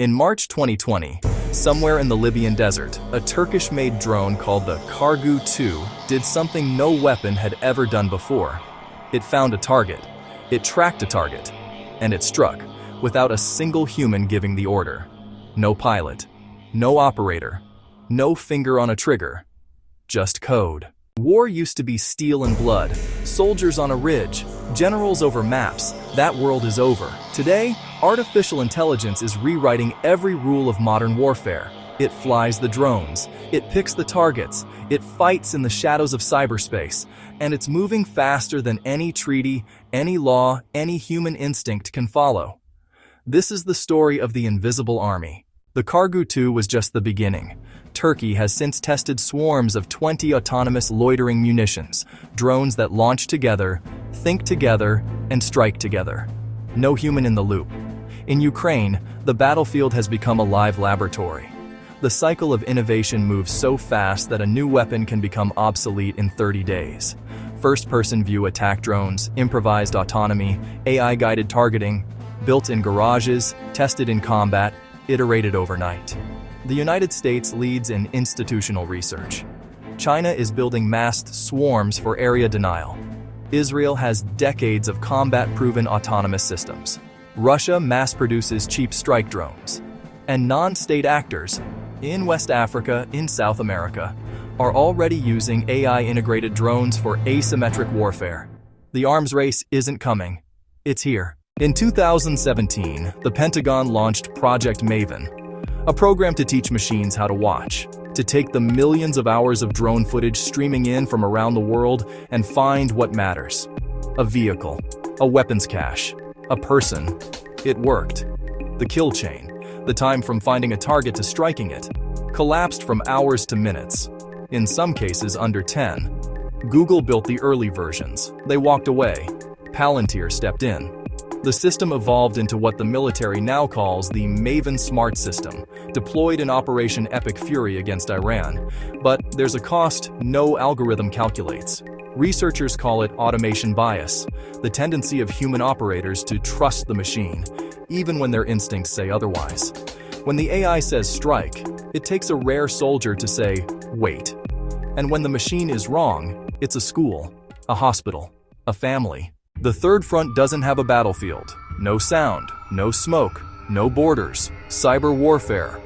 In March 2020, somewhere in the Libyan desert, a Turkish-made drone called the Kargu-2 did something no weapon had ever done before. It found a target, it tracked a target, and it struck, without a single human giving the order. No pilot, no operator, no finger on a trigger, just code. War used to be steel and blood, soldiers on a ridge, generals over maps. That world is over. Today, artificial intelligence is rewriting every rule of modern warfare. It flies the drones, it picks the targets, it fights in the shadows of cyberspace, and it's moving faster than any treaty, any law, any human instinct can follow. This is the story of the invisible army. The Kargu-2 was just the beginning. Turkey has since tested swarms of 20 autonomous loitering munitions, drones that launch together, think together, and strike together. No human in the loop. In Ukraine, the battlefield has become a live laboratory. The cycle of innovation moves so fast that a new weapon can become obsolete in 30 days. First-person view attack drones, improvised autonomy, AI-guided targeting, built in garages, tested in combat, iterated overnight. The United States leads in institutional research. China is building massed swarms for area denial. Israel has decades of combat-proven autonomous systems. Russia mass-produces cheap strike drones. And non-state actors, in West Africa, in South America, are already using AI-integrated drones for asymmetric warfare. The arms race isn't coming. It's here. In 2017, the Pentagon launched Project Maven, a program to teach machines how to watch, to take the millions of hours of drone footage streaming in from around the world and find what matters. A vehicle, a weapons cache, a person. It worked. The kill chain, the time from finding a target to striking it, collapsed from hours to minutes, in some cases under 10. Google built the early versions. They walked away. Palantir stepped in. The system evolved into what the military now calls the Maven Smart System, deployed in Operation Epic Fury against Iran. But there's a cost no algorithm calculates. Researchers call it automation bias, the tendency of human operators to trust the machine, even when their instincts say otherwise. When the AI says strike, it takes a rare soldier to say, wait. And when the machine is wrong, it's a school, a hospital, a family. The third front doesn't have a battlefield. No sound, no smoke, no borders. Cyber warfare.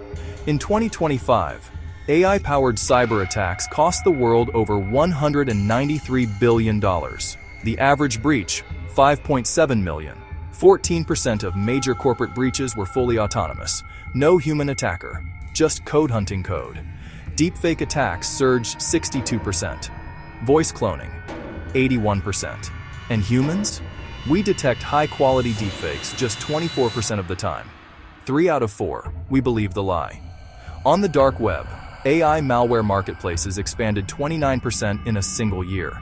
In 2025, AI-powered cyber attacks cost the world over $193 billion. The average breach, 5.7 million. 14% of major corporate breaches were fully autonomous. No human attacker, just code hunting code. Deepfake attacks surged 62%. Voice cloning, 81%. And humans? We detect high-quality deepfakes just 24% of the time. 3 out of 4, we believe the lie. On the dark web, AI malware marketplaces expanded 29% in a single year.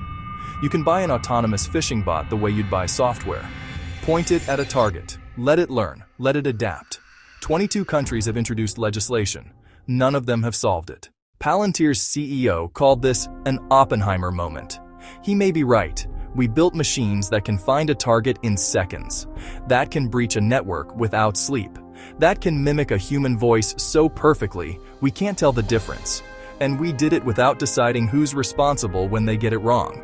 You can buy an autonomous phishing bot the way you'd buy software. Point it at a target, let it learn, let it adapt. 22 countries have introduced legislation. None of them have solved it. Palantir's CEO called this an Oppenheimer moment. He may be right. We built machines that can find a target in seconds, that can breach a network without sleep, that can mimic a human voice so perfectly we can't tell the difference. And we did it without deciding who's responsible when they get it wrong.